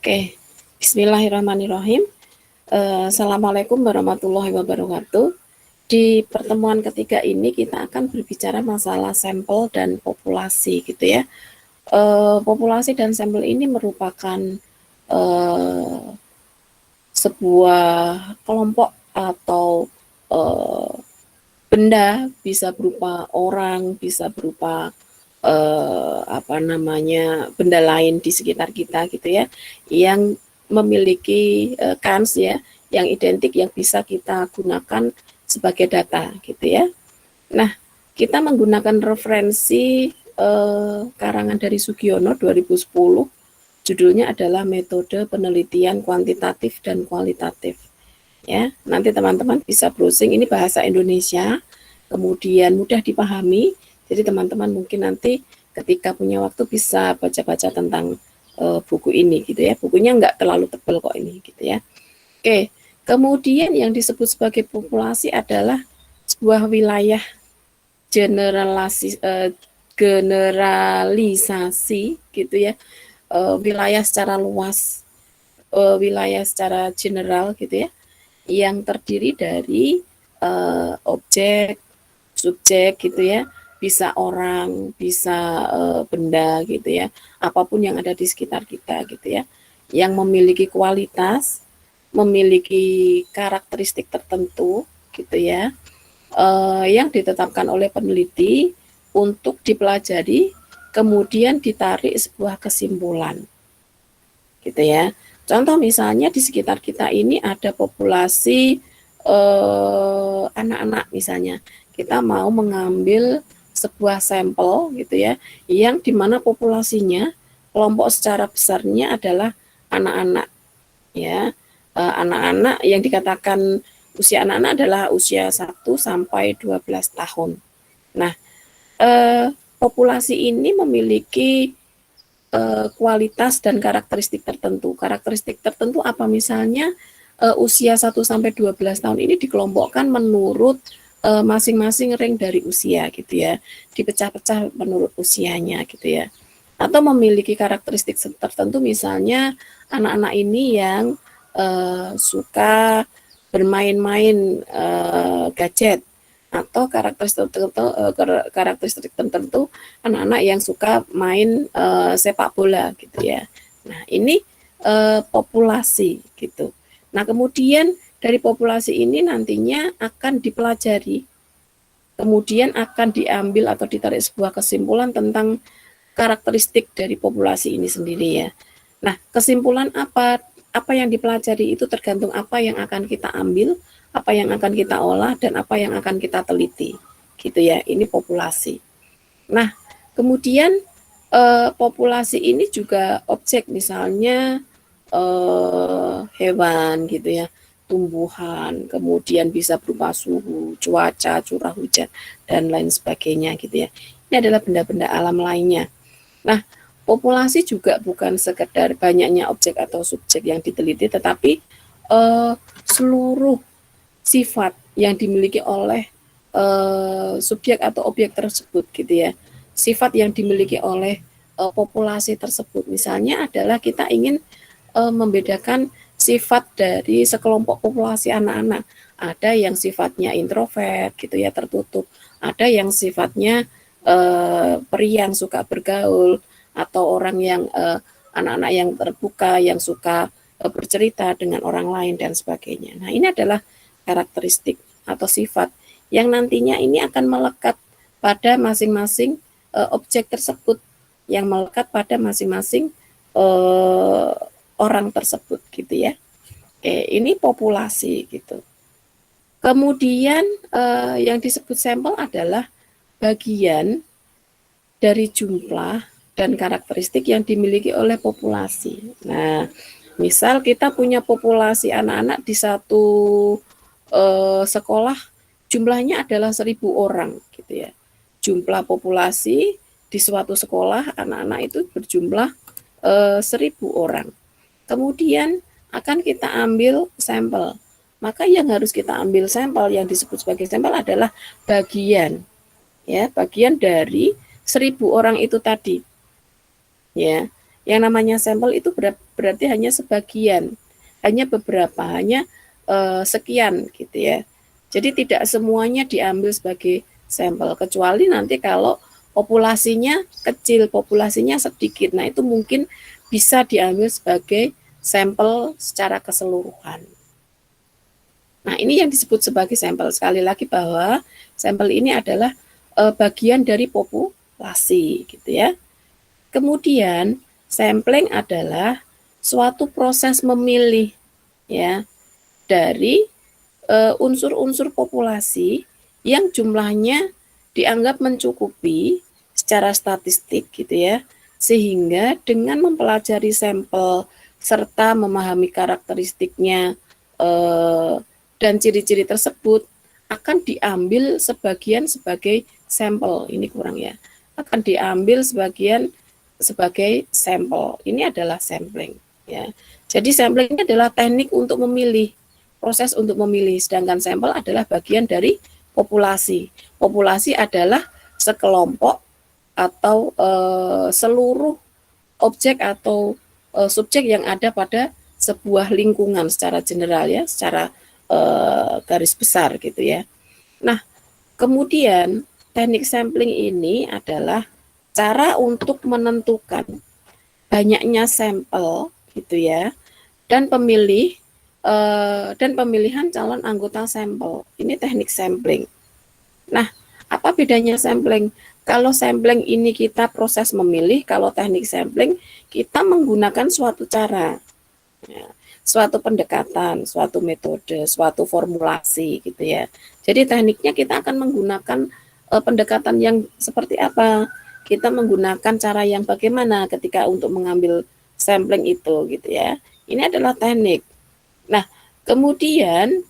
Oke, bismillahirrahmanirrahim. Assalamualaikum warahmatullahi wabarakatuh. Di pertemuan ketiga ini kita akan berbicara masalah sampel dan populasi gitu ya. Populasi dan sampel ini merupakan sebuah kelompok atau benda, bisa berupa orang, bisa berupa benda lain di sekitar kita gitu ya, yang memiliki kans ya, yang identik, yang bisa kita gunakan sebagai data gitu ya. Nah, kita menggunakan referensi karangan dari Sugiono 2010, judulnya adalah metode penelitian kuantitatif dan kualitatif. Ya, nanti teman-teman bisa browsing, ini bahasa Indonesia, kemudian mudah dipahami. Jadi teman-teman mungkin nanti ketika punya waktu bisa baca-baca tentang buku ini gitu ya. Bukunya nggak terlalu tebal kok ini gitu ya. Oke, kemudian yang disebut sebagai populasi adalah sebuah wilayah generalisasi gitu ya. Wilayah secara luas, wilayah secara general gitu ya, yang terdiri dari objek, subjek gitu ya, bisa orang, bisa benda gitu ya, apapun yang ada di sekitar kita gitu ya, yang memiliki kualitas, memiliki karakteristik tertentu gitu ya, yang ditetapkan oleh peneliti untuk dipelajari, kemudian ditarik sebuah kesimpulan gitu ya. Contoh misalnya di sekitar kita ini ada populasi anak-anak misalnya, kita mau mengambil sebuah sampel gitu ya, yang dimana populasinya, kelompok secara besarnya adalah anak-anak ya, anak-anak yang dikatakan usia anak-anak adalah usia 1 sampai 12 tahun. Nah, populasi ini memiliki kualitas dan karakteristik tertentu. Karakteristik tertentu apa misalnya usia 1 sampai 12 tahun ini dikelompokkan menurut masing-masing rank dari usia gitu ya. Dipecah-pecah menurut usianya gitu ya. Atau memiliki karakteristik tertentu, misalnya anak-anak ini yang suka bermain-main gadget, atau karakteristik tertentu anak-anak yang suka main sepak bola gitu ya. Nah, ini populasi gitu. Nah, kemudian dari populasi ini nantinya akan dipelajari, kemudian akan diambil atau ditarik sebuah kesimpulan tentang karakteristik dari populasi ini sendiri ya. Nah, kesimpulan apa yang dipelajari itu tergantung apa yang akan kita ambil, apa yang akan kita olah, dan apa yang akan kita teliti gitu ya. Ini populasi. Nah, kemudian populasi ini juga objek, misalnya hewan gitu ya, tumbuhan, kemudian bisa berupa suhu, cuaca, curah hujan, dan lain sebagainya gitu ya. Ini adalah benda-benda alam lainnya. Nah, populasi juga bukan sekedar banyaknya objek atau subjek yang diteliti, tetapi seluruh sifat yang dimiliki oleh subjek atau objek tersebut gitu ya. Sifat yang dimiliki oleh populasi tersebut. Misalnya adalah kita ingin membedakan sifat dari sekelompok populasi anak-anak. Ada yang sifatnya introvert gitu ya, tertutup. Ada yang sifatnya periang, suka bergaul, atau orang yang anak-anak yang terbuka, yang suka bercerita dengan orang lain dan sebagainya. Nah, ini adalah karakteristik atau sifat yang nantinya ini akan melekat pada masing-masing objek tersebut, yang melekat pada masing-masing orang tersebut gitu ya. Oke, ini populasi gitu. Kemudian yang disebut sampel adalah bagian dari jumlah dan karakteristik yang dimiliki oleh populasi. Nah, misal kita punya populasi anak-anak di satu sekolah, jumlahnya adalah 1.000 orang gitu ya. Jumlah populasi di suatu sekolah anak-anak itu berjumlah 1.000 orang. Kemudian akan kita ambil sampel. Maka yang harus kita ambil sampel, yang disebut sebagai sampel, adalah bagian ya, bagian dari 1.000 orang itu tadi. Ya. Yang namanya sampel itu berarti hanya sebagian, hanya beberapa, hanya sekian gitu ya. Jadi tidak semuanya diambil sebagai sampel, kecuali nanti kalau populasinya kecil, populasinya sedikit. Nah, itu mungkin bisa diambil sebagai sampel secara keseluruhan. Nah, ini yang disebut sebagai sampel. Sekali lagi bahwa sampel ini adalah bagian dari populasi gitu ya. Kemudian sampling adalah suatu proses memilih ya dari unsur-unsur populasi yang jumlahnya dianggap mencukupi secara statistik gitu ya, sehingga dengan mempelajari sampel serta memahami karakteristiknya dan ciri-ciri tersebut akan diambil sebagian sebagai sampel. Ini kurang ya, akan diambil sebagian sebagai sampel. Ini adalah sampling ya. Jadi sampling ini adalah teknik untuk memilih, proses untuk memilih, sedangkan sampel adalah bagian dari populasi. Populasi adalah sekelompok atau seluruh objek atau subjek yang ada pada sebuah lingkungan secara general ya, secara garis besar gitu ya. Nah, kemudian teknik sampling ini adalah cara untuk menentukan banyaknya sampel gitu ya, dan pemilihan calon anggota sampel. Ini teknik sampling. Nah, apa bedanya sampling? Kalau sampling ini kita proses memilih, kalau teknik sampling kita menggunakan suatu cara, ya, suatu pendekatan, suatu metode, suatu formulasi gitu ya. Jadi tekniknya kita akan menggunakan pendekatan yang seperti apa? Kita menggunakan cara yang bagaimana ketika untuk mengambil sampling itu gitu ya. Ini adalah teknik. Nah, kemudian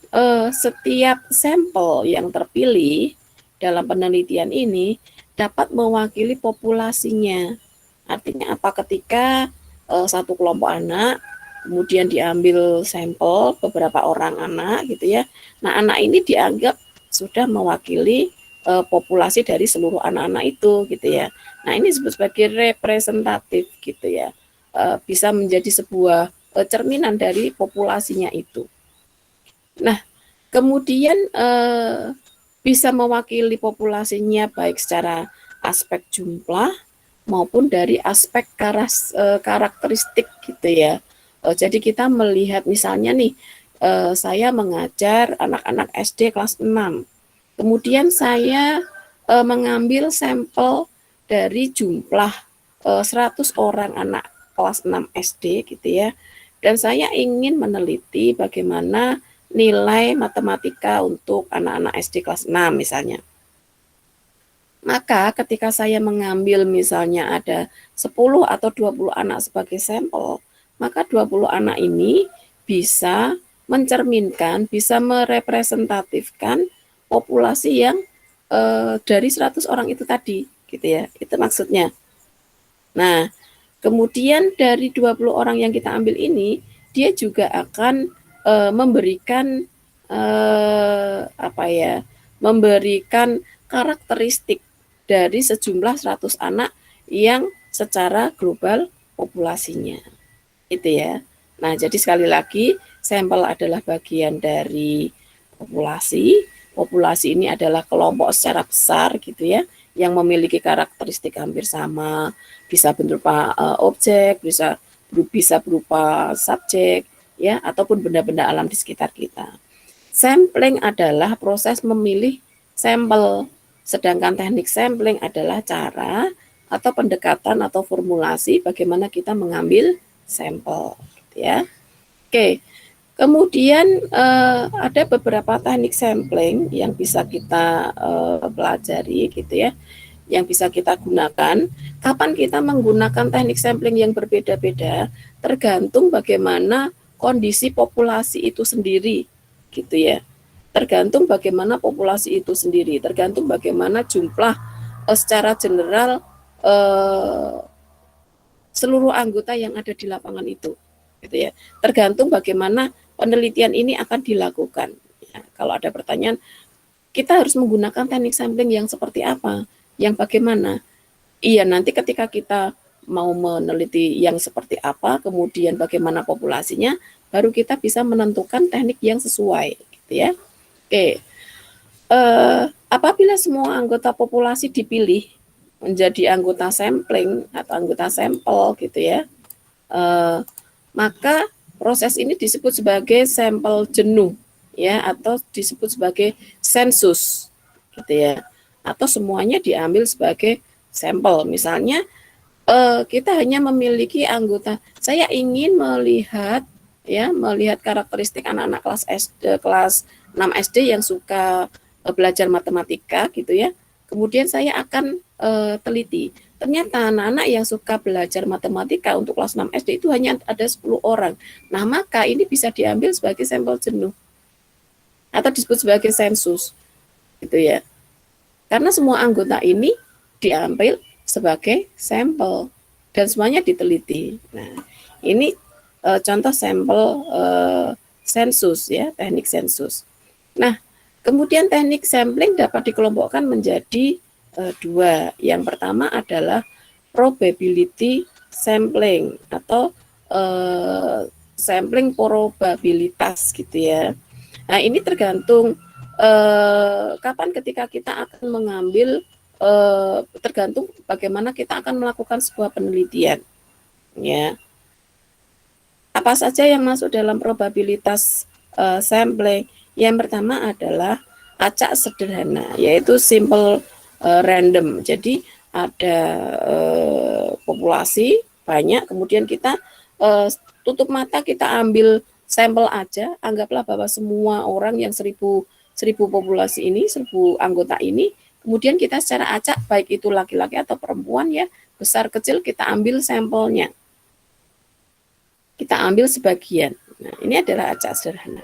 setiap sampel yang terpilih dalam penelitian ini dapat mewakili populasinya. Artinya apa? Ketika satu kelompok anak kemudian diambil sampel beberapa orang anak gitu ya. Nah, anak ini dianggap sudah mewakili populasi dari seluruh anak-anak itu gitu ya. Nah, ini disebut sebagai representatif gitu ya. Bisa menjadi sebuah cerminan dari populasinya itu. Nah, kemudian bisa mewakili populasinya baik secara aspek jumlah maupun dari aspek karakteristik gitu ya. Jadi kita melihat misalnya nih, saya mengajar anak-anak SD kelas 6. Kemudian saya mengambil sampel dari jumlah 100 orang anak kelas 6 SD gitu ya. Dan saya ingin meneliti bagaimana nilai matematika untuk anak-anak SD kelas 6 misalnya. Maka ketika saya mengambil misalnya ada 10 atau 20 anak sebagai sampel, maka 20 anak ini bisa mencerminkan, bisa merepresentatifkan populasi yang dari 100 orang itu tadi, gitu ya. Itu maksudnya. Nah, kemudian dari 20 orang yang kita ambil ini, dia juga akan memberikan memberikan karakteristik dari sejumlah 100 anak yang secara global populasinya. Itu ya. Nah, jadi sekali lagi sampel adalah bagian dari populasi. Populasi ini adalah kelompok secara besar gitu ya, yang memiliki karakteristik hampir sama, bisa berupa objek, bisa berupa subjek ya, ataupun benda-benda alam di sekitar kita. Sampling adalah proses memilih sampel, sedangkan teknik sampling adalah cara atau pendekatan atau formulasi bagaimana kita mengambil sampel, gitu ya. Oke, kemudian ada beberapa teknik sampling yang bisa kita pelajari, gitu ya, yang bisa kita gunakan. Kapan kita menggunakan teknik sampling yang berbeda-beda, tergantung bagaimana kondisi populasi itu sendiri, gitu ya. Tergantung bagaimana populasi itu sendiri, tergantung bagaimana jumlah secara general seluruh anggota yang ada di lapangan itu, gitu ya. Tergantung bagaimana penelitian ini akan dilakukan. Ya, kalau ada pertanyaan, kita harus menggunakan teknik sampling yang seperti apa, yang bagaimana? Iya, nanti ketika kita mau meneliti yang seperti apa, kemudian bagaimana populasinya, baru kita bisa menentukan teknik yang sesuai, gitu ya. Oke, apabila semua anggota populasi dipilih menjadi anggota sampling atau anggota sampel, gitu ya, maka proses ini disebut sebagai sampel jenuh, ya, atau disebut sebagai sensus, gitu ya, atau semuanya diambil sebagai sampel. Misalnya kita hanya memiliki anggota. Saya ingin melihat, ya, melihat karakteristik anak-anak kelas SD, kelas 6 SD yang suka belajar matematika, gitu ya. Kemudian saya akan teliti. Ternyata anak-anak yang suka belajar matematika untuk kelas 6 SD itu hanya ada 10 orang. Nah, maka ini bisa diambil sebagai sampel jenuh atau disebut sebagai sensus, gitu ya. Karena semua anggota ini diambil sebagai sampel dan semuanya diteliti. Nah, ini contoh sampel sensus, ya, teknik sensus. Nah, kemudian teknik sampling dapat dikelompokkan menjadi dua. Yang pertama adalah probability sampling atau sampling probabilitas, gitu ya. Nah, ini tergantung kapan ketika kita akan mengambil, tergantung bagaimana kita akan melakukan sebuah penelitian, ya. Apa saja yang masuk dalam probabilitas sampling? Yang pertama adalah acak sederhana, yaitu simple random. Jadi ada populasi banyak, kemudian kita tutup mata, kita ambil sampel aja, anggaplah bahwa semua orang yang 1000 populasi ini, 1000 anggota ini, kemudian kita secara acak, baik itu laki-laki atau perempuan, ya, besar kecil, kita ambil sampelnya. Kita ambil sebagian. Nah, ini adalah acak sederhana.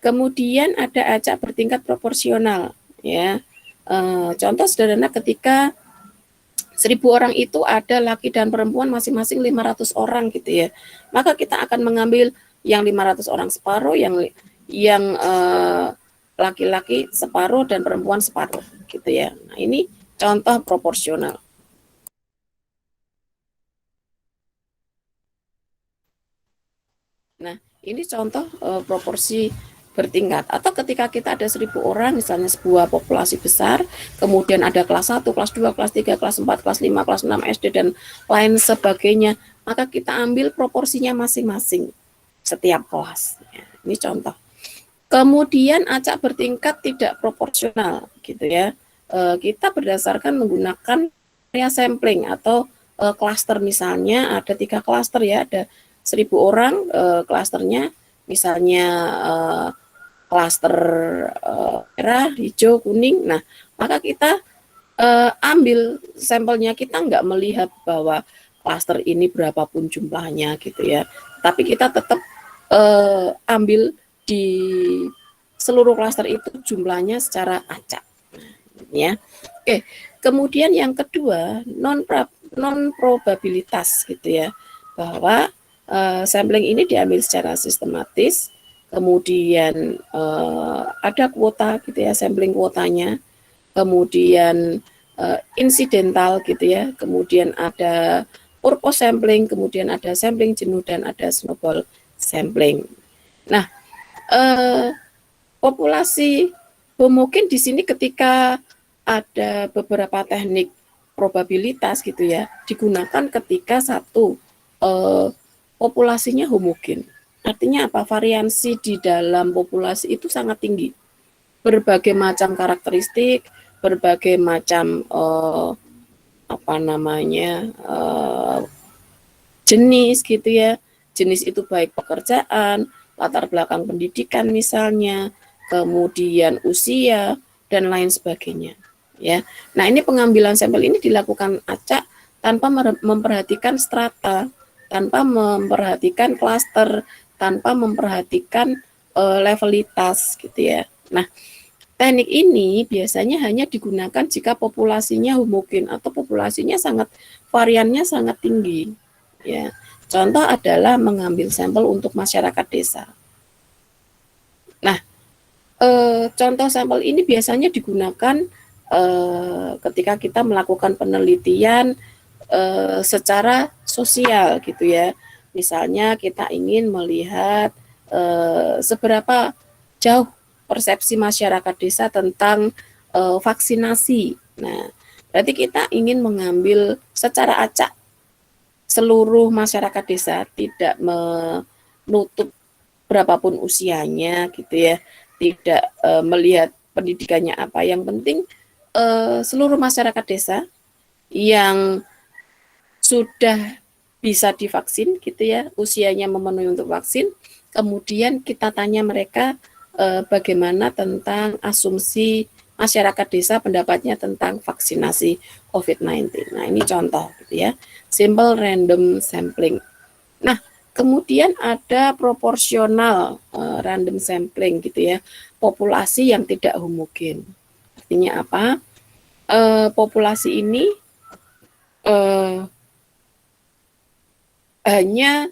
Kemudian ada acak bertingkat proporsional, ya. Contoh sederhana, ketika 1000 orang itu ada laki dan perempuan masing-masing 500 orang, gitu ya. Maka kita akan mengambil yang 500 orang separuh, yang laki-laki separuh dan perempuan separuh, gitu ya. Nah, ini contoh proporsional. Nah, ini contoh proporsi bertingkat. Atau ketika kita ada 1000 orang, misalnya sebuah populasi besar, kemudian ada kelas 1, kelas 2, kelas 3, kelas 4, kelas 5, kelas 6 SD, dan lain sebagainya, maka kita ambil proporsinya masing-masing setiap kelas. Ya, ini contoh. Kemudian acak bertingkat tidak proporsional, gitu ya. Kita berdasarkan menggunakan area sampling atau klaster. Misalnya ada 3 klaster, ya, ada 1000 orang, klasternya misalnya klaster merah, hijau, kuning. Nah, maka kita ambil sampelnya, kita nggak melihat bahwa klaster ini berapapun jumlahnya, gitu ya. Tapi kita tetap ambil di seluruh klaster itu jumlahnya secara acak, ya. Oke, kemudian yang kedua, non probabilitas, gitu ya, bahwa sampling ini diambil secara sistematis, kemudian ada kuota, gitu ya, sampling kuotanya, kemudian insidental, gitu ya, kemudian ada purpose sampling, kemudian ada sampling jenuh, dan ada snowball sampling. Nah, populasi homogen di sini ketika ada beberapa teknik probabilitas, gitu ya, digunakan ketika satu populasinya homogen. Artinya apa? Variansi di dalam populasi itu sangat tinggi. Berbagai macam karakteristik, berbagai macam jenis, gitu ya. Jenis itu baik pekerjaan, latar belakang pendidikan misalnya, kemudian usia, dan lain sebagainya, ya. Nah, ini pengambilan sampel ini dilakukan acak tanpa memperhatikan strata, tanpa memperhatikan klaster, tanpa memperhatikan levelitas, gitu ya. Nah, teknik ini biasanya hanya digunakan jika populasinya homogen atau populasinya variannya sangat tinggi, ya. Contoh adalah mengambil sampel untuk masyarakat desa. Nah, contoh sampel ini biasanya digunakan ketika kita melakukan penelitian secara sosial gitu ya. Misalnya kita ingin melihat seberapa jauh persepsi masyarakat desa tentang vaksinasi. Nah, berarti kita ingin mengambil secara acak seluruh masyarakat desa, tidak menutup berapapun usianya gitu ya, tidak melihat pendidikannya apa. Yang penting seluruh masyarakat desa yang sudah bisa divaksin gitu ya, usianya memenuhi untuk vaksin, kemudian kita tanya mereka bagaimana tentang asumsi masyarakat desa pendapatnya tentang vaksinasi COVID-19. Nah, ini contoh gitu ya, simple random sampling. Nah, kemudian ada proporsional random sampling gitu ya, populasi yang tidak homogen. Artinya apa? Populasi ini hanya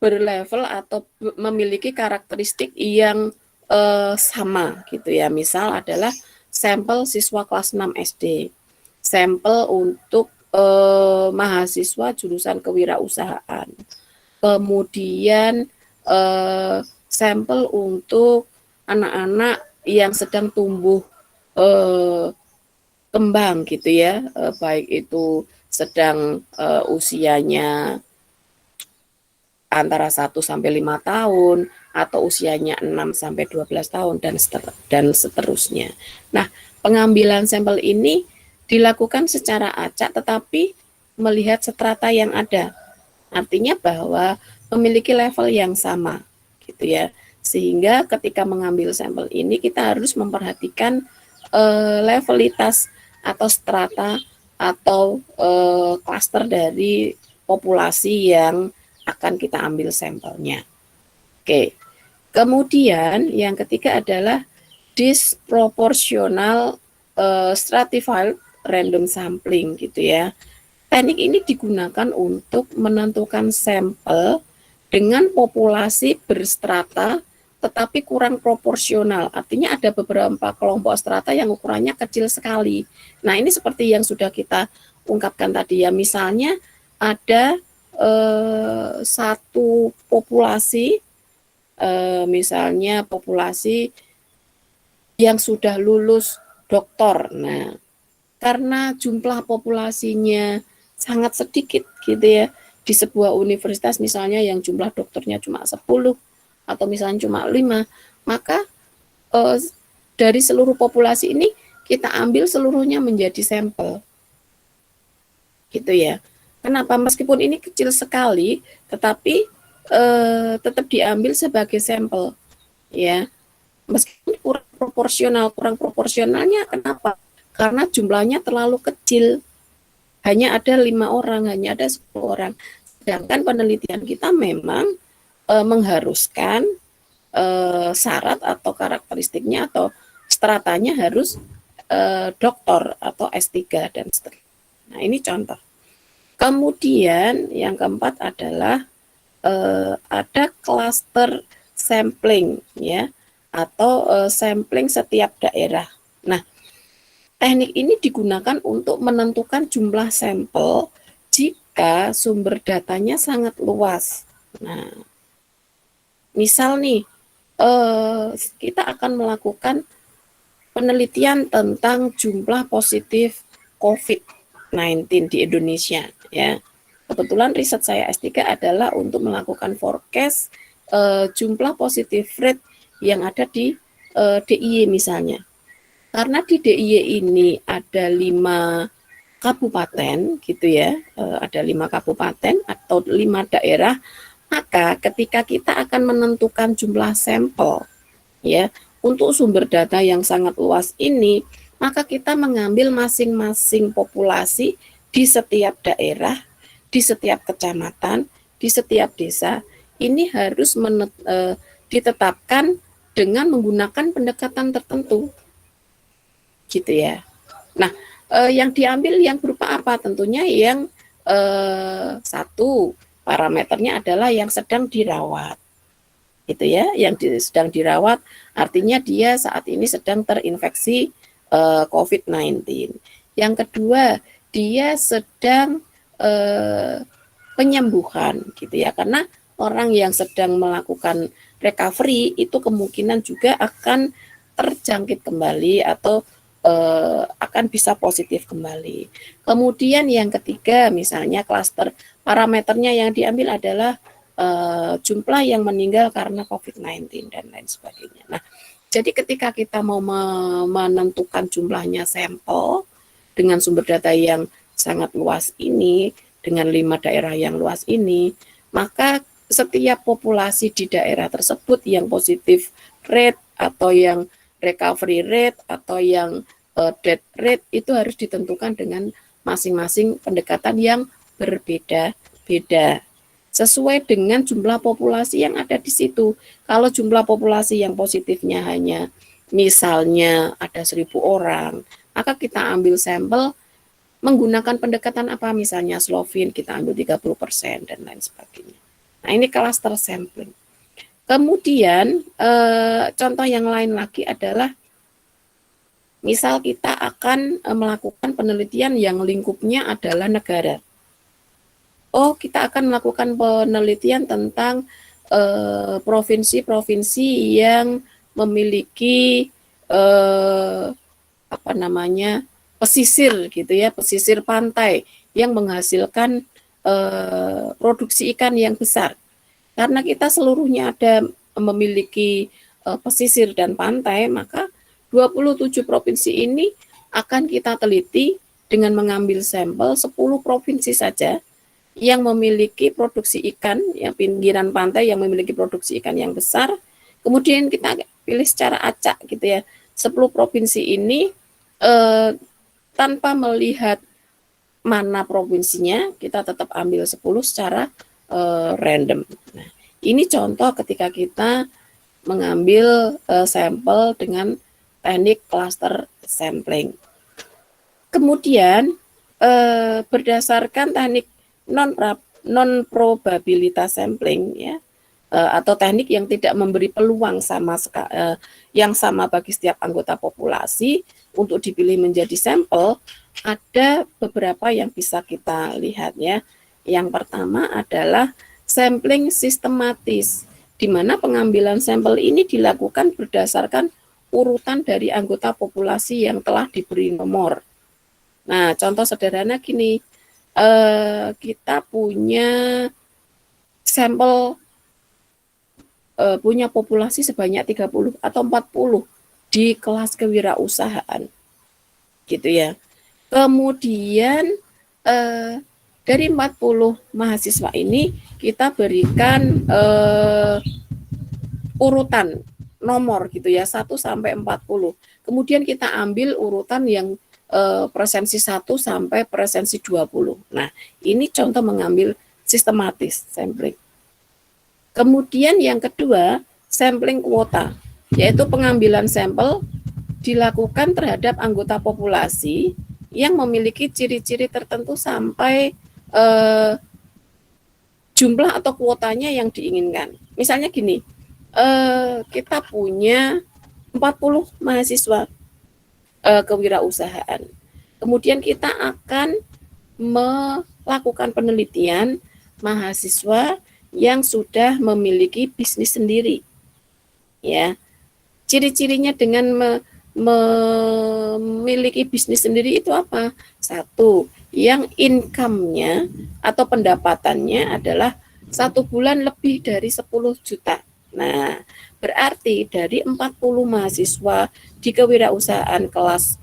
berlevel atau memiliki karakteristik yang sama gitu ya. Misal adalah sampel siswa kelas 6 SD, sampel untuk mahasiswa jurusan kewirausahaan, kemudian sampel untuk anak-anak yang sedang tumbuh kembang gitu ya, baik itu sedang usianya antara 1 sampai 5 tahun atau usianya 6 sampai 12 tahun dan seterusnya. Nah, pengambilan sampel ini dilakukan secara acak tetapi melihat strata yang ada. Artinya bahwa memiliki level yang sama gitu ya. Sehingga ketika mengambil sampel ini kita harus memperhatikan levelitas atau strata atau klaster dari populasi yang akan kita ambil sampelnya. Oke. Kemudian yang ketiga adalah disproportional stratified random sampling gitu ya. Teknik ini digunakan untuk menentukan sampel dengan populasi berstrata tetapi kurang proporsional. Artinya ada beberapa kelompok strata yang ukurannya kecil sekali. Nah, ini seperti yang sudah kita ungkapkan tadi ya. Misalnya ada satu populasi, misalnya populasi yang sudah lulus doktor. Nah, karena jumlah populasinya sangat sedikit gitu ya, di sebuah universitas misalnya yang jumlah dokternya cuma 10 atau misalnya cuma 5, maka dari seluruh populasi ini kita ambil seluruhnya menjadi sampel gitu ya. Kenapa? Meskipun ini kecil sekali, tetapi tetap diambil sebagai sampel, ya. Meskipun kurang proporsionalnya, kenapa? Karena jumlahnya terlalu kecil, hanya ada 5 orang, hanya ada 10 orang. Sedangkan penelitian kita memang mengharuskan syarat atau karakteristiknya atau stratanya harus doktor atau S3 dan seterusnya. Nah, ini contoh. Kemudian yang keempat adalah ada cluster sampling ya, atau sampling setiap daerah. Nah, teknik ini digunakan untuk menentukan jumlah sampel jika sumber datanya sangat luas. Nah, misal nih kita akan melakukan penelitian tentang jumlah positif COVID-19 di Indonesia ya. Kebetulan riset saya S3 adalah untuk melakukan forecast jumlah positif rate yang ada di DIY misalnya. Karena di DIY ini ada 5 kabupaten gitu ya, ada 5 kabupaten atau 5 daerah, maka ketika kita akan menentukan jumlah sampel ya untuk sumber data yang sangat luas ini, maka kita mengambil masing-masing populasi di setiap daerah, di setiap kecamatan, di setiap desa. Ini harus ditetapkan dengan menggunakan pendekatan tertentu, gitu ya. Nah, yang diambil yang berupa apa? Tentunya yang satu parameternya adalah yang sedang dirawat, gitu ya. Yang sedang dirawat artinya dia saat ini sedang terinfeksi COVID-19. Yang kedua, dia sedang penyembuhan gitu ya, karena orang yang sedang melakukan recovery itu kemungkinan juga akan terjangkit kembali atau akan bisa positif kembali. Kemudian yang ketiga, misalnya klaster parameternya yang diambil adalah jumlah yang meninggal karena COVID-19 dan lain sebagainya. Nah, jadi ketika kita mau menentukan jumlahnya sampel dengan sumber data yang sangat luas ini, dengan 5 daerah yang luas ini, maka setiap populasi di daerah tersebut yang positif rate atau yang recovery rate atau yang death rate itu harus ditentukan dengan masing-masing pendekatan yang berbeda-beda sesuai dengan jumlah populasi yang ada di situ. Kalau jumlah populasi yang positifnya hanya misalnya ada 1.000 orang, maka kita ambil sampel menggunakan pendekatan apa, misalnya Slovin kita ambil 30% dan lain sebagainya. Nah, ini cluster sampling. Kemudian contoh yang lain lagi adalah misal kita akan melakukan penelitian yang lingkupnya adalah negara. Oh, kita akan melakukan penelitian tentang provinsi-provinsi yang memiliki pesisir gitu ya, pesisir pantai yang menghasilkan produksi ikan yang besar. Karena kita seluruhnya ada memiliki pesisir dan pantai, maka 27 provinsi ini akan kita teliti dengan mengambil sampel 10 provinsi saja yang memiliki produksi ikan, yang pinggiran pantai yang memiliki produksi ikan yang besar. Kemudian kita pilih secara acak gitu ya, 10 provinsi ini tanpa melihat mana provinsinya, kita tetap ambil 10 secara random. Nah, ini contoh ketika kita mengambil sampel dengan teknik cluster sampling. Kemudian berdasarkan teknik non probabilitas sampling ya, atau teknik yang tidak memberi peluang yang sama bagi setiap anggota populasi untuk dipilih menjadi sampel, ada beberapa yang bisa kita lihat ya. Yang pertama adalah sampling sistematis, di mana pengambilan sampel ini dilakukan berdasarkan urutan dari anggota populasi yang telah diberi nomor. Nah, contoh sederhana gini, kita punya sampel punya populasi sebanyak 30 atau 40 di kelas kewirausahaan gitu ya. Kemudian dari 40 mahasiswa ini kita berikan urutan nomor gitu ya, 1 sampai 40. Kemudian kita ambil urutan yang presensi 1 sampai presensi 20. Nah, ini contoh mengambil sistematis sampling. Kemudian yang kedua, sampling kuota, yaitu pengambilan sampel dilakukan terhadap anggota populasi yang memiliki ciri-ciri tertentu sampai jumlah atau kuotanya yang diinginkan. Misalnya gini, kita punya 40 mahasiswa kewirausahaan. Kemudian kita akan melakukan penelitian mahasiswa yang sudah memiliki bisnis sendiri. Ya. Ciri-cirinya dengan memiliki bisnis sendiri itu apa? Satu, yang income-nya atau pendapatannya adalah 1 bulan lebih dari 10 juta. Nah, berarti dari 40 mahasiswa di kewirausahaan kelas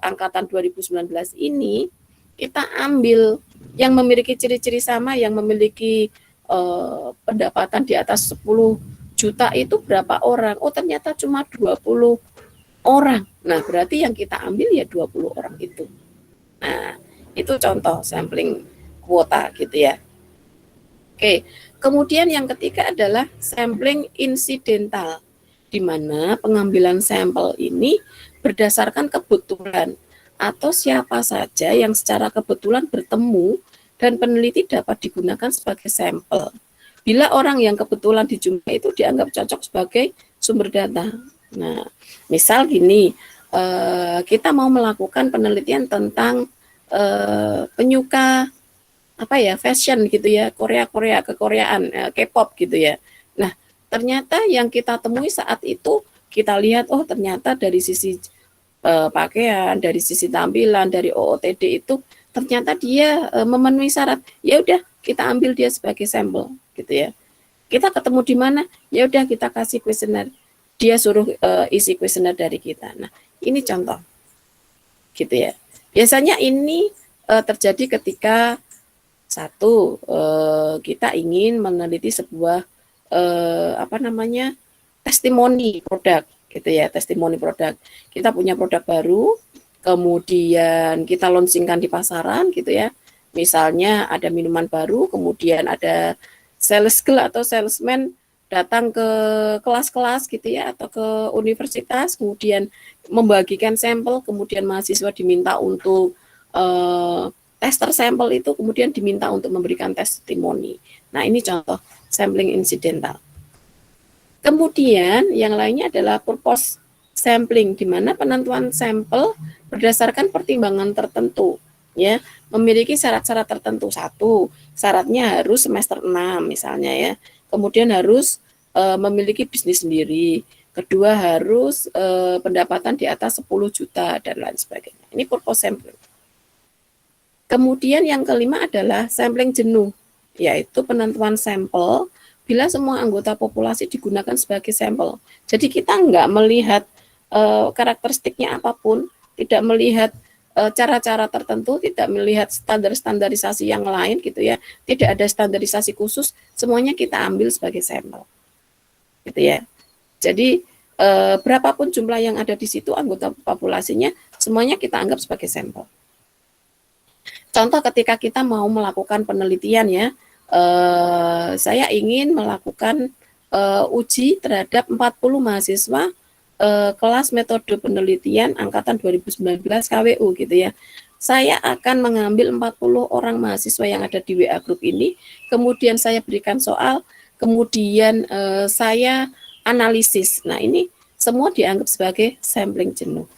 angkatan 2019 ini, kita ambil yang memiliki ciri-ciri sama, yang memiliki pendapatan di atas 10 juta itu berapa orang? Oh, ternyata cuma 20 orang. Nah, berarti yang kita ambil ya 20 orang itu. Nah, itu contoh sampling kuota gitu ya. Oke, kemudian yang ketiga adalah sampling insidental, di mana pengambilan sampel ini berdasarkan kebetulan atau siapa saja yang secara kebetulan bertemu dan peneliti dapat digunakan sebagai sampel. Bila orang yang kebetulan dijumpai itu dianggap cocok sebagai sumber data. Nah, misal gini, kita mau melakukan penelitian tentang penyuka apa ya, fashion gitu ya, Korea kekoreaan, K-pop gitu ya. Nah, ternyata yang kita temui saat itu, kita lihat oh ternyata dari sisi pakaian, dari sisi tampilan, dari OOTD itu ternyata dia memenuhi syarat. Ya udah, kita ambil dia sebagai sampel gitu ya. Kita ketemu di mana? Ya udah, kita kasih kuesioner. Dia suruh isi kuesioner dari kita. Nah, ini contoh gitu ya. Biasanya ini terjadi ketika satu, kita ingin meneliti sebuah testimoni produk gitu ya, testimoni produk. Kita punya produk baru, kemudian kita launchingkan di pasaran gitu ya. Misalnya ada minuman baru, kemudian ada sales girl atau salesman datang ke kelas-kelas gitu ya, atau ke universitas, kemudian membagikan sampel, kemudian mahasiswa diminta untuk tester sampel itu kemudian diminta untuk memberikan testimoni. Nah, ini contoh sampling insidental. Kemudian yang lainnya adalah purpose sampling, di mana penentuan sampel berdasarkan pertimbangan tertentu, ya, memiliki syarat-syarat tertentu. Satu, syaratnya harus semester 6 misalnya ya. Kemudian harus memiliki bisnis sendiri. Kedua, harus pendapatan di atas 10 juta dan lain sebagainya. Ini purpose sampling. Kemudian yang kelima adalah sampling jenuh, yaitu penentuan sampel bila semua anggota populasi digunakan sebagai sampel. Jadi kita nggak melihat karakteristiknya apapun, tidak melihat cara-cara tertentu, tidak melihat standarisasi yang lain gitu ya, tidak ada standarisasi khusus, semuanya kita ambil sebagai sampel, gitu ya. Jadi berapapun jumlah yang ada di situ anggota populasinya, semuanya kita anggap sebagai sampel. Contoh ketika kita mau melakukan penelitian ya, saya ingin melakukan uji terhadap 40 mahasiswa kelas metode penelitian angkatan 2019 KWU gitu ya. Saya akan mengambil 40 orang mahasiswa yang ada di WA Group ini, kemudian saya berikan soal, kemudian saya analisis. Nah, ini semua dianggap sebagai sampling jenuh.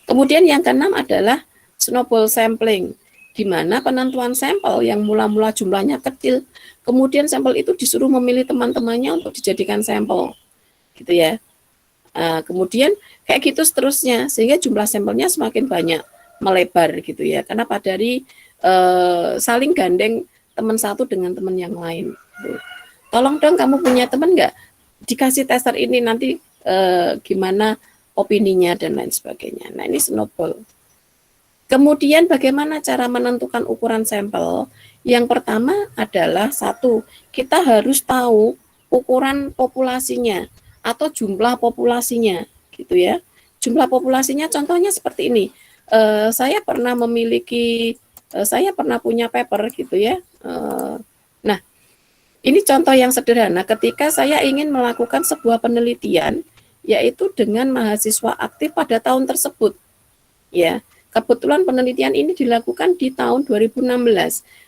Kemudian yang keenam adalah snowball sampling, di mana penentuan sampel yang mula-mula jumlahnya kecil, kemudian sampel itu disuruh memilih teman-temannya untuk dijadikan sampel, gitu ya. Kemudian kayak gitu seterusnya, sehingga jumlah sampelnya semakin banyak, melebar gitu ya. Kenapa? Dari saling gandeng teman satu dengan teman yang lain. Gitu. Tolong dong kamu punya teman nggak? Dikasih tester ini nanti gimana opininya dan lain sebagainya. Nah, ini snowball. Kemudian bagaimana cara menentukan ukuran sampel? Yang pertama adalah satu, kita harus tahu ukuran populasinya atau jumlah populasinya, gitu ya. Jumlah populasinya contohnya seperti ini. Saya pernah punya paper gitu ya. Nah, ini contoh yang sederhana. Ketika saya ingin melakukan sebuah penelitian, yaitu dengan mahasiswa aktif pada tahun tersebut, ya. Kebetulan penelitian ini dilakukan di tahun 2016,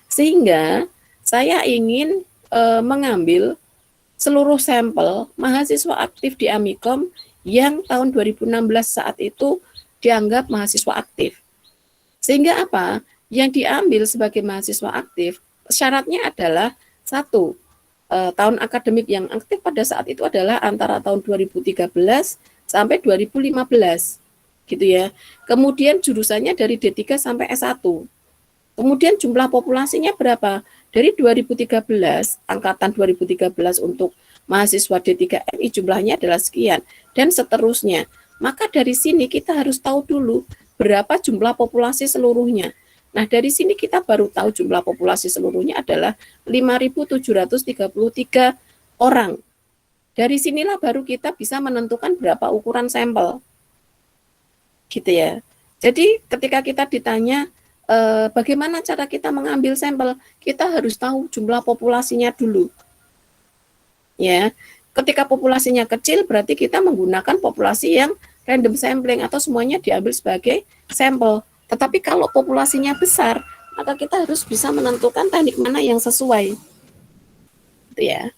sehingga saya ingin mengambil seluruh sampel mahasiswa aktif di Amikom yang tahun 2016 saat itu dianggap mahasiswa aktif. Sehingga apa? Yang diambil sebagai mahasiswa aktif, syaratnya adalah satu, tahun akademik yang aktif pada saat itu adalah antara tahun 2013 sampai 2015. Gitu ya. Kemudian jurusannya dari D3 sampai S1. Kemudian jumlah populasinya berapa? Dari 2013, angkatan 2013 untuk mahasiswa D3MI jumlahnya adalah sekian, dan seterusnya. Maka dari sini kita harus tahu dulu berapa jumlah populasi seluruhnya. Nah, dari sini kita baru tahu jumlah populasi seluruhnya adalah 5.733 orang. Dari sinilah baru kita bisa menentukan berapa ukuran sampel. Gitu ya. Jadi ketika kita ditanya bagaimana cara kita mengambil sampel, kita harus tahu jumlah populasinya dulu. Ya, ketika populasinya kecil berarti kita menggunakan populasi yang random sampling atau semuanya diambil sebagai sampel. Tetapi kalau populasinya besar, maka kita harus bisa menentukan teknik mana yang sesuai. Gitu ya.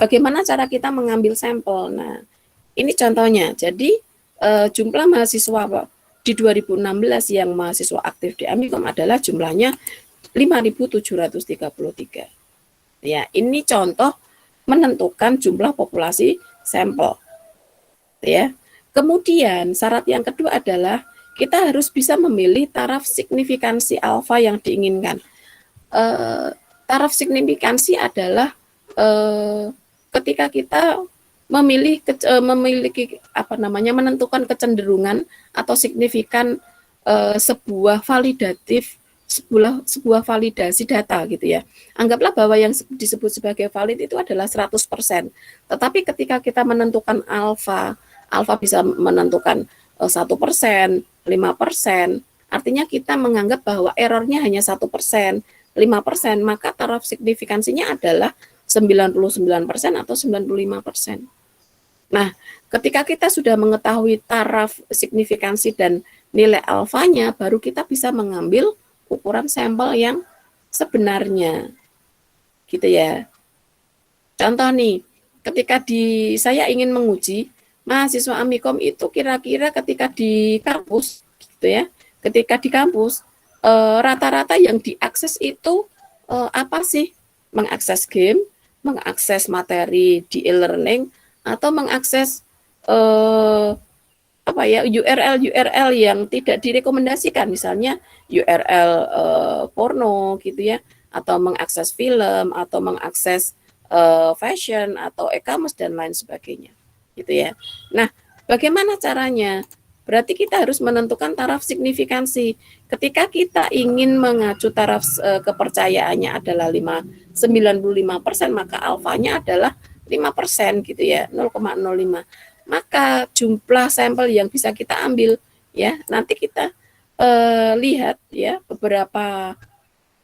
Bagaimana cara kita mengambil sampel? Nah, ini contohnya. Jadi jumlah mahasiswa di 2016 yang mahasiswa aktif di Amikom adalah jumlahnya 5.733. Ya, ini contoh menentukan jumlah populasi sampel. Ya. Kemudian syarat yang kedua adalah kita harus bisa memilih taraf signifikansi alfa yang diinginkan. Taraf signifikansi adalah ketika kita memiliki menentukan kecenderungan atau signifikan sebuah validatif sebuah validasi data gitu ya. Anggaplah bahwa yang disebut sebagai valid itu adalah 100%. Tetapi ketika kita menentukan alfa bisa menentukan 1%, 5%, artinya kita menganggap bahwa errornya hanya 1%, 5%, maka taraf signifikansinya adalah 99% atau 95%. Nah, ketika kita sudah mengetahui taraf signifikansi dan nilai alfanya, baru kita bisa mengambil ukuran sampel yang sebenarnya. Gitu ya. Contoh nih, ketika saya ingin menguji mahasiswa Amikom itu kira-kira ketika di kampus gitu ya. Ketika di kampus rata-rata yang diakses itu apa sih? Mengakses game, mengakses materi di e-learning, atau mengakses URL yang tidak direkomendasikan, misalnya URL porno gitu ya, atau mengakses film, atau mengakses fashion atau e-commerce dan lain sebagainya gitu ya. Nah, bagaimana caranya? Berarti kita harus menentukan taraf signifikansi. Ketika kita ingin mengacu taraf kepercayaannya adalah 95%, maka alfanya adalah 5% gitu ya, 0,05. Maka jumlah sampel yang bisa kita ambil ya, nanti kita lihat ya beberapa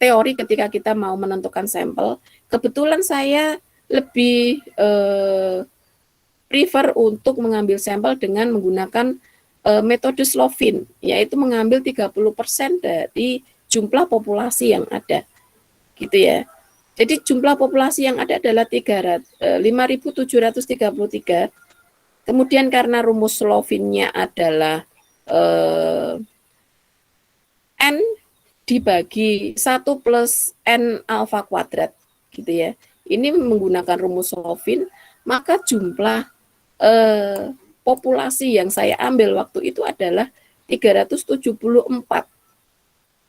teori ketika kita mau menentukan sampel. Kebetulan saya lebih prefer untuk mengambil sampel dengan menggunakan metode Slovin, yaitu mengambil 30% dari jumlah populasi yang ada. Gitu ya. Jadi jumlah populasi yang ada adalah 5.733. Kemudian karena rumus Slovinnya adalah N dibagi 1 plus N alfa kuadrat gitu ya. Ini menggunakan rumus Slovin, maka jumlah populasi yang saya ambil waktu itu adalah 374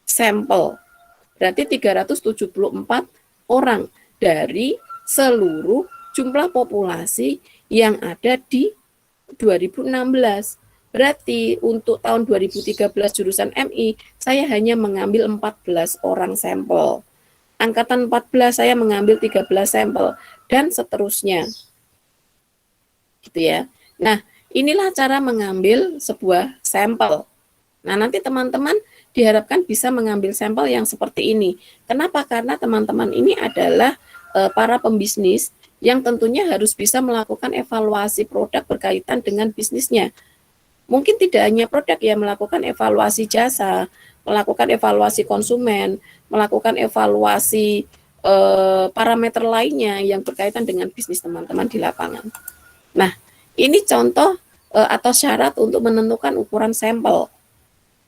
sampel. Berarti 374 orang dari seluruh jumlah populasi yang ada di 2016. Berarti untuk tahun 2013 jurusan MI, saya hanya mengambil 14 orang sampel. Angkatan 14 saya mengambil 13 sampel, dan seterusnya. Gitu ya. Nah, inilah cara mengambil sebuah sampel. Nah, nanti teman-teman diharapkan bisa mengambil sampel yang seperti ini. Kenapa? Karena teman-teman ini adalah para pembisnis yang tentunya harus bisa melakukan evaluasi produk berkaitan dengan bisnisnya. Mungkin tidak hanya produk, ya, melakukan evaluasi jasa, melakukan evaluasi konsumen, melakukan evaluasi parameter lainnya yang berkaitan dengan bisnis teman-teman di lapangan. Nah, ini contoh atau syarat untuk menentukan ukuran sampel.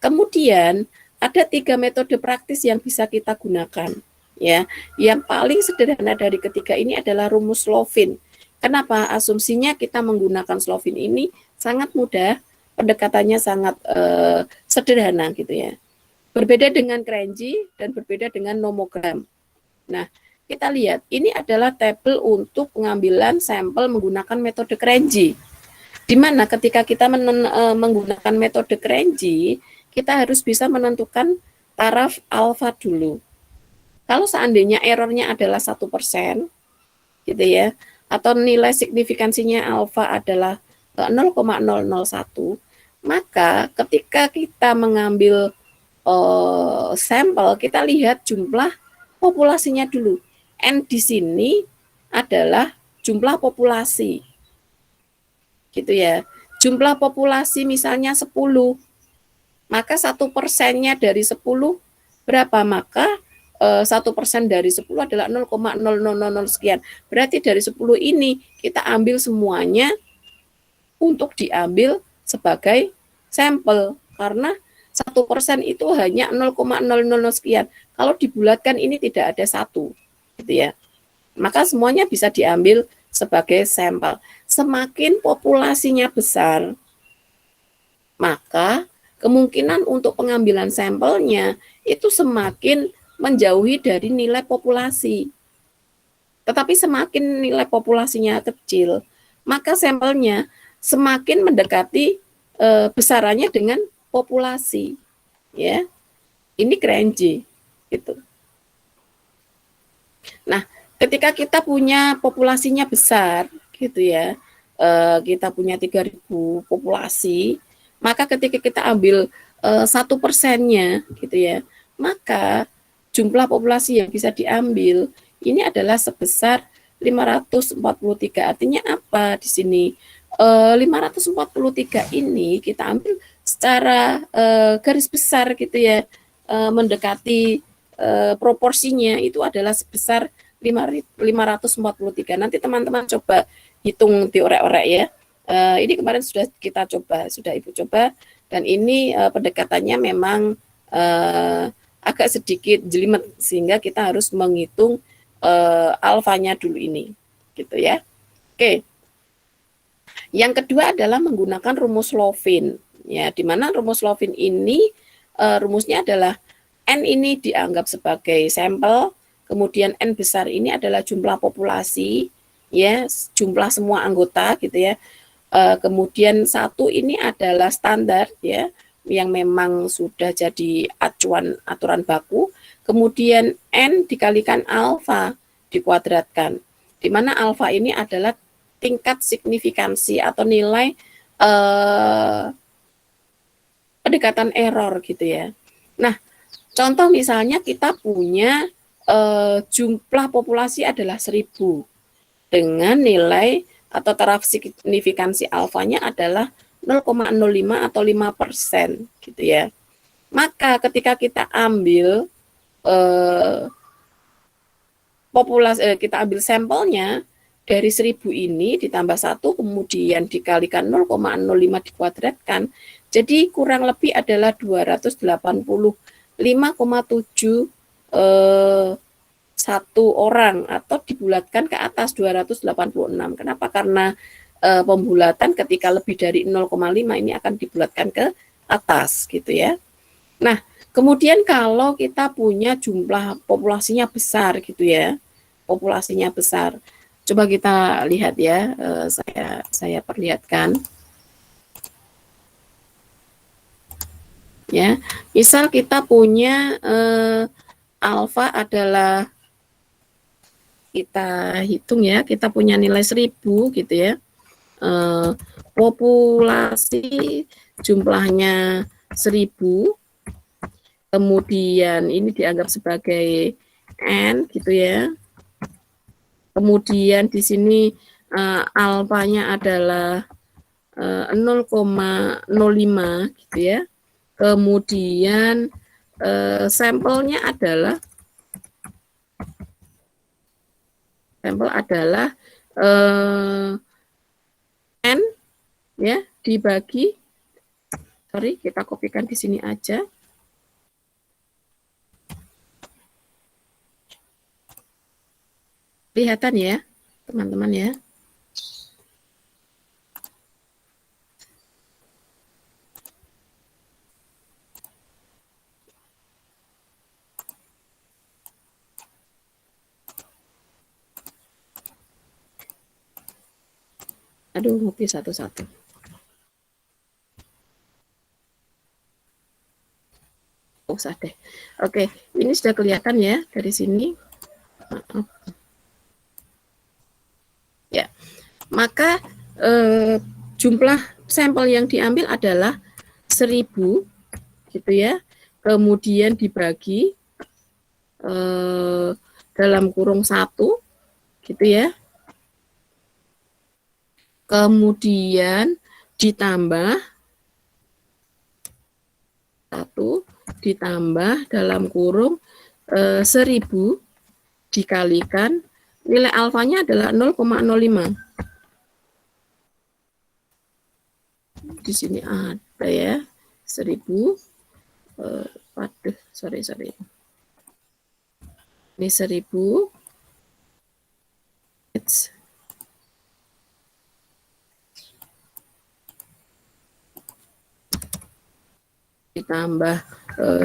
Kemudian ada 3 metode praktis yang bisa kita gunakan. Ya, yang paling sederhana dari ketiga ini adalah rumus Slovin. Kenapa? Asumsinya kita menggunakan Slovin ini sangat mudah, pendekatannya sangat sederhana gitu ya. Berbeda dengan Crenji dan berbeda dengan nomogram. Nah, kita lihat ini adalah tabel untuk pengambilan sampel menggunakan metode Crenji. Di mana ketika kita menggunakan metode Crenji, kita harus bisa menentukan taraf alfa dulu. Kalau seandainya errornya adalah 1%, gitu ya, atau nilai signifikansinya alfa adalah 0,001, maka ketika kita mengambil sampel, kita lihat jumlah populasinya dulu. N di sini adalah jumlah populasi, gitu ya. Jumlah populasi misalnya 10, maka 1%-nya dari 10 berapa? Maka 1% dari 10 adalah 0,0000 sekian. Berarti dari 10 ini kita ambil semuanya untuk diambil sebagai sampel, karena 1% itu hanya 0,000 sekian. Kalau dibulatkan ini tidak ada 1, gitu ya. Maka semuanya bisa diambil sebagai sampel. Semakin populasinya besar, maka kemungkinan untuk pengambilan sampelnya itu semakin menjauhi dari nilai populasi. Tetapi semakin nilai populasinya kecil, maka sampelnya semakin mendekati besarannya dengan populasi, ya. Ini kerenji, gitu. Nah, ketika kita punya populasinya besar, gitu ya, kita punya 3.000 populasi, maka ketika kita ambil 1%-nya, gitu ya, maka jumlah populasi yang bisa diambil ini adalah sebesar 543. Artinya apa di sini? 543 ini kita ambil secara garis besar, gitu ya, mendekati proporsinya itu adalah sebesar 543. Nanti teman-teman coba hitung diorek-orek ya. Ini kemarin sudah kita coba, sudah Ibu coba, dan ini pendekatannya memang agak sedikit jelimet, sehingga kita harus menghitung alfanya dulu ini, gitu ya. Oke. Yang kedua adalah menggunakan rumus Lovin, ya, di mana rumus Lovin ini rumusnya adalah N ini dianggap sebagai sampel, kemudian N besar ini adalah jumlah populasi, ya, jumlah semua anggota, gitu ya. Kemudian 1 ini adalah standar, ya, yang memang sudah jadi acuan aturan baku. Kemudian N dikalikan alfa dikuadratkan, di mana alfa ini adalah tingkat signifikansi atau nilai pendekatan error, gitu ya. Nah, contoh misalnya kita punya jumlah populasi adalah 1.000 dengan nilai atau taraf signifikansi alfanya adalah 0,05 atau 5%, gitu ya. Maka ketika kita ambil kita ambil sampelnya dari 1.000 ini ditambah 1, kemudian dikalikan 0,05 dikuadratkan, jadi kurang lebih adalah 285,7 satu orang, atau dibulatkan ke atas 286. Kenapa? Karena pembulatan ketika lebih dari 0,5 ini akan dibulatkan ke atas, gitu ya. Nah, kemudian kalau kita punya jumlah populasinya besar, gitu ya, populasinya besar. Coba kita lihat ya, saya perlihatkan. Ya, misal kita punya alfa adalah, kita hitung ya, kita punya nilai 1.000, gitu ya. Populasi jumlahnya 1.000, kemudian ini dianggap sebagai N, gitu ya. Kemudian di sini alfanya adalah 0,05, gitu ya. Kemudian sampel adalah N, ya, dibagi, kita kopikan di sini aja. Kelihatan ya, teman-teman ya. Aduh, ngopi satu-satu. Usah deh. Oke, ini sudah kelihatan ya dari sini. Maaf. Ya, maka jumlah sampel yang diambil adalah 1.000, gitu ya. Kemudian dibagi dalam kurung 1, gitu ya. Kemudian ditambah 1 ditambah dalam kurung 1.000 dikalikan nilai alfanya adalah 0,05. di sini ada ya 1000. Waduh, sorry. Ini 1000. Ditambah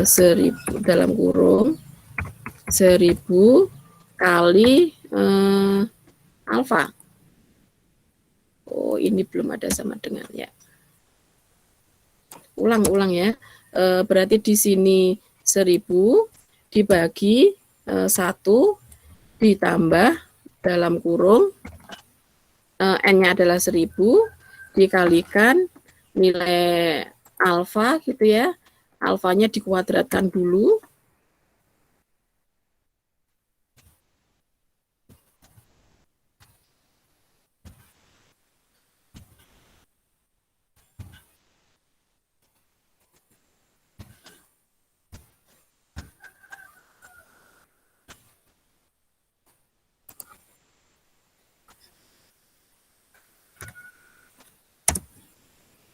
1000 dalam kurung 1000 kali alfa. Oh, ini belum ada sama dengan ya. Ulang ya. Berarti di sini 1000 dibagi 1 ditambah dalam kurung N-nya adalah 1000 dikalikan nilai alfa gitu ya. Alfanya dikuadratkan dulu.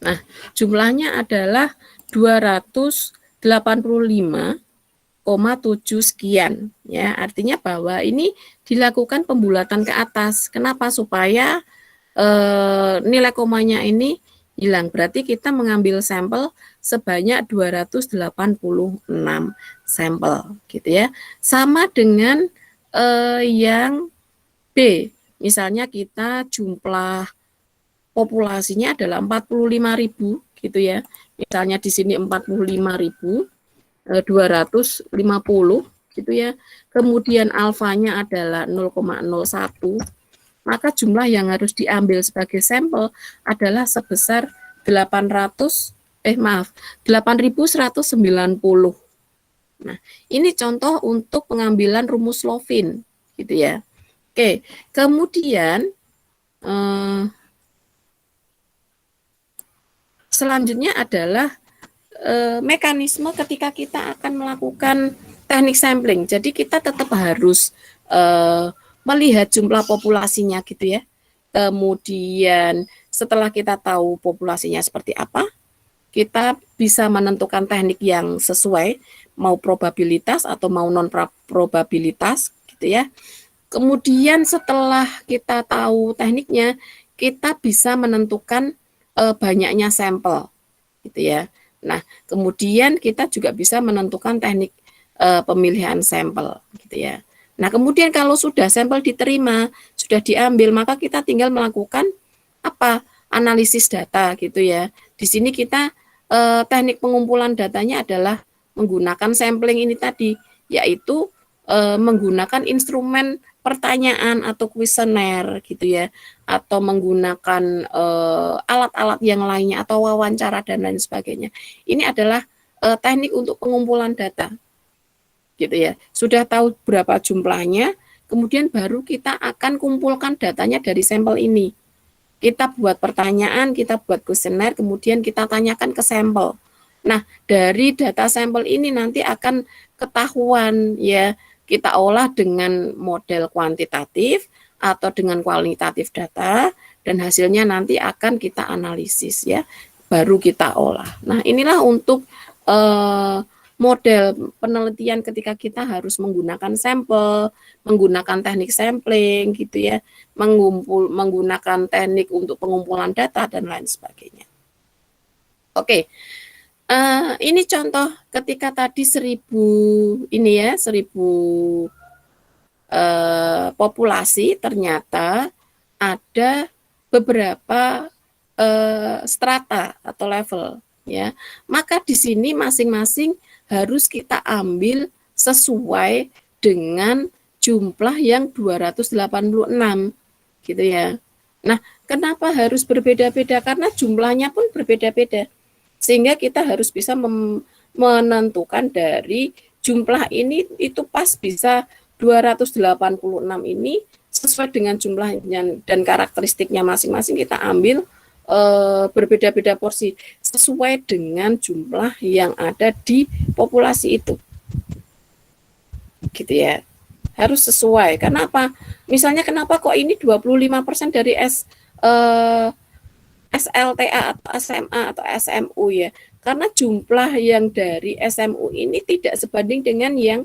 Nah, jumlahnya adalah 285,7 sekian ya. Artinya bahwa ini dilakukan pembulatan ke atas. Kenapa? Supaya nilai komanya ini hilang. Berarti kita mengambil sampel sebanyak 286 sampel gitu ya. Sama dengan yang B. Misalnya kita jumlah populasinya adalah 45.000 gitu ya. Misalnya di sini 45.250 gitu ya. Kemudian alfanya adalah 0,01. Maka jumlah yang harus diambil sebagai sampel adalah sebesar 8.190. Nah, ini contoh untuk pengambilan rumus Lovin gitu ya. Oke, kemudian selanjutnya adalah mekanisme ketika kita akan melakukan teknik sampling. Jadi kita tetap harus melihat jumlah populasinya gitu ya. Kemudian setelah kita tahu populasinya seperti apa, kita bisa menentukan teknik yang sesuai, mau probabilitas atau mau non probabilitas gitu ya. Kemudian setelah kita tahu tekniknya, kita bisa menentukan banyaknya sampel gitu ya. Nah, kemudian kita juga bisa menentukan teknik pemilihan sampel gitu ya. Nah, kemudian kalau sudah sampel diterima, sudah diambil, maka kita tinggal melakukan apa? Analisis data gitu ya. Di sini kita teknik pengumpulan datanya adalah menggunakan sampling ini tadi, yaitu menggunakan instrumen pertanyaan atau kuesioner gitu ya, atau menggunakan alat-alat yang lainnya atau wawancara dan lain sebagainya. Ini adalah teknik untuk pengumpulan data gitu ya. Sudah tahu berapa jumlahnya, kemudian baru kita akan kumpulkan datanya dari sampel ini. Kita buat pertanyaan, kita buat kuesioner, kemudian kita tanyakan ke sampel. Nah, dari data sampel ini nanti akan ketahuan ya, kita olah dengan model kuantitatif atau dengan kualitatif data, dan hasilnya nanti akan kita analisis ya, baru kita olah. Nah, inilah untuk model penelitian ketika kita harus menggunakan sampel, menggunakan teknik sampling gitu ya, menggunakan teknik untuk pengumpulan data dan lain sebagainya. Oke. Ini contoh ketika tadi 1000 ini ya, 1000 populasi, ternyata ada beberapa strata atau level ya. Maka di sini masing-masing harus kita ambil sesuai dengan jumlah yang 286 gitu ya. Nah, kenapa harus berbeda-beda? Karena jumlahnya pun berbeda-beda. Sehingga kita harus bisa menentukan dari jumlah ini itu pas bisa 286 ini sesuai dengan jumlahnya dan karakteristiknya masing-masing, kita ambil berbeda-beda porsi sesuai dengan jumlah yang ada di populasi itu. Gitu ya. Harus sesuai. Kenapa? Misalnya kenapa kok ini 25% dari SLTA atau SMA atau SMU ya. Karena jumlah yang dari SMU ini tidak sebanding dengan yang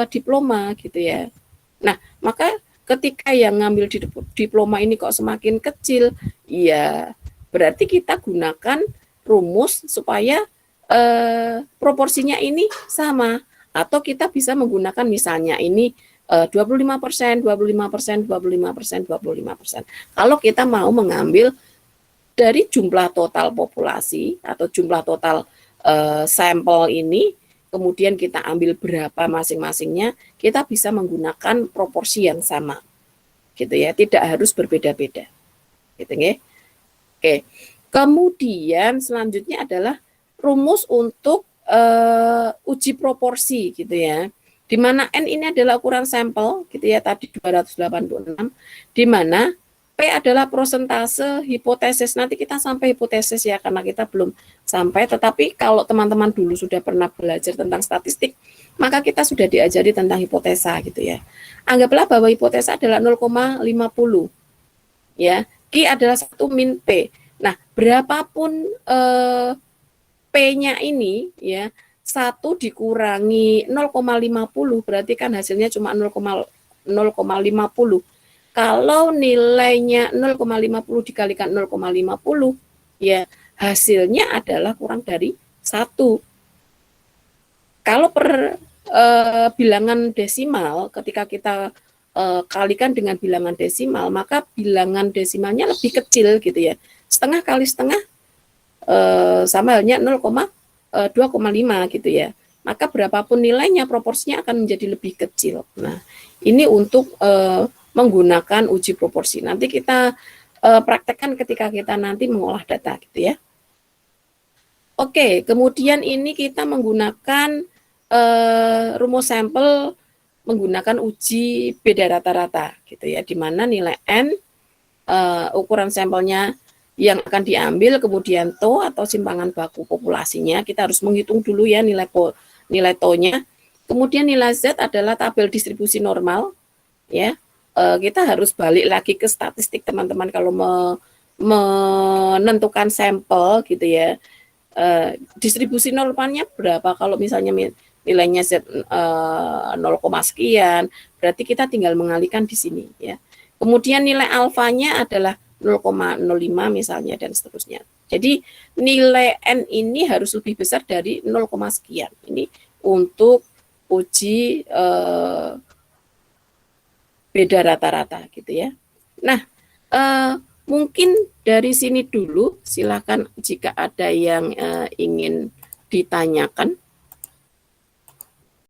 diploma gitu ya. Nah, maka ketika yang ngambil diploma ini kok semakin kecil, ya berarti kita gunakan rumus supaya proporsinya ini sama. Atau kita bisa menggunakan misalnya ini 25%, 25%, 25%, 25%. Kalau kita mau mengambil dari jumlah total populasi atau jumlah total sampel ini, kemudian kita ambil berapa masing-masingnya, kita bisa menggunakan proporsi yang sama, gitu ya, tidak harus berbeda-beda, gitu ya. Oke, kemudian selanjutnya adalah rumus untuk uji proporsi, gitu ya, di mana N ini adalah ukuran sampel, gitu ya, tadi 286, di mana P adalah prosentase hipotesis. Nanti kita sampai hipotesis ya, karena kita belum sampai. Tetapi kalau teman-teman dulu sudah pernah belajar tentang statistik, maka kita sudah diajari tentang hipotesa gitu ya. Anggaplah bahwa hipotesa adalah 0,50. Ya, Q adalah 1 min P. Nah, berapapun P-nya ini ya, 1 dikurangi 0,50 berarti kan hasilnya cuma 0,50. Kalau nilainya 0,50 dikalikan 0,50, ya hasilnya adalah kurang dari 1. Kalau per bilangan desimal, ketika kita kalikan dengan bilangan desimal, maka bilangan desimalnya lebih kecil gitu ya. Setengah kali setengah sama halnya 0,2,5 gitu ya. Maka berapapun nilainya, proporsinya akan menjadi lebih kecil. Nah, ini untuk menggunakan uji proporsi. Nanti kita praktekkan ketika kita nanti mengolah data gitu ya. Oke, kemudian ini kita menggunakan rumus sampel menggunakan uji beda rata-rata gitu ya, di mana nilai N ukuran sampelnya yang akan diambil, kemudian TO atau simpangan baku populasinya, kita harus menghitung dulu ya nilai TO-nya. Kemudian nilai Z adalah tabel distribusi normal ya. Kita harus balik lagi ke statistik teman-teman kalau menentukan sampel gitu ya. Distribusi normalnya berapa, kalau misalnya nilainya Z 0, sekian, berarti kita tinggal mengalihkan di sini ya. Kemudian nilai alfanya adalah 0,05 misalnya dan seterusnya. Jadi nilai N ini harus lebih besar dari 0, sekian. Ini untuk uji beda rata-rata gitu ya. Nah, mungkin dari sini dulu, silakan jika ada yang ingin ditanyakan.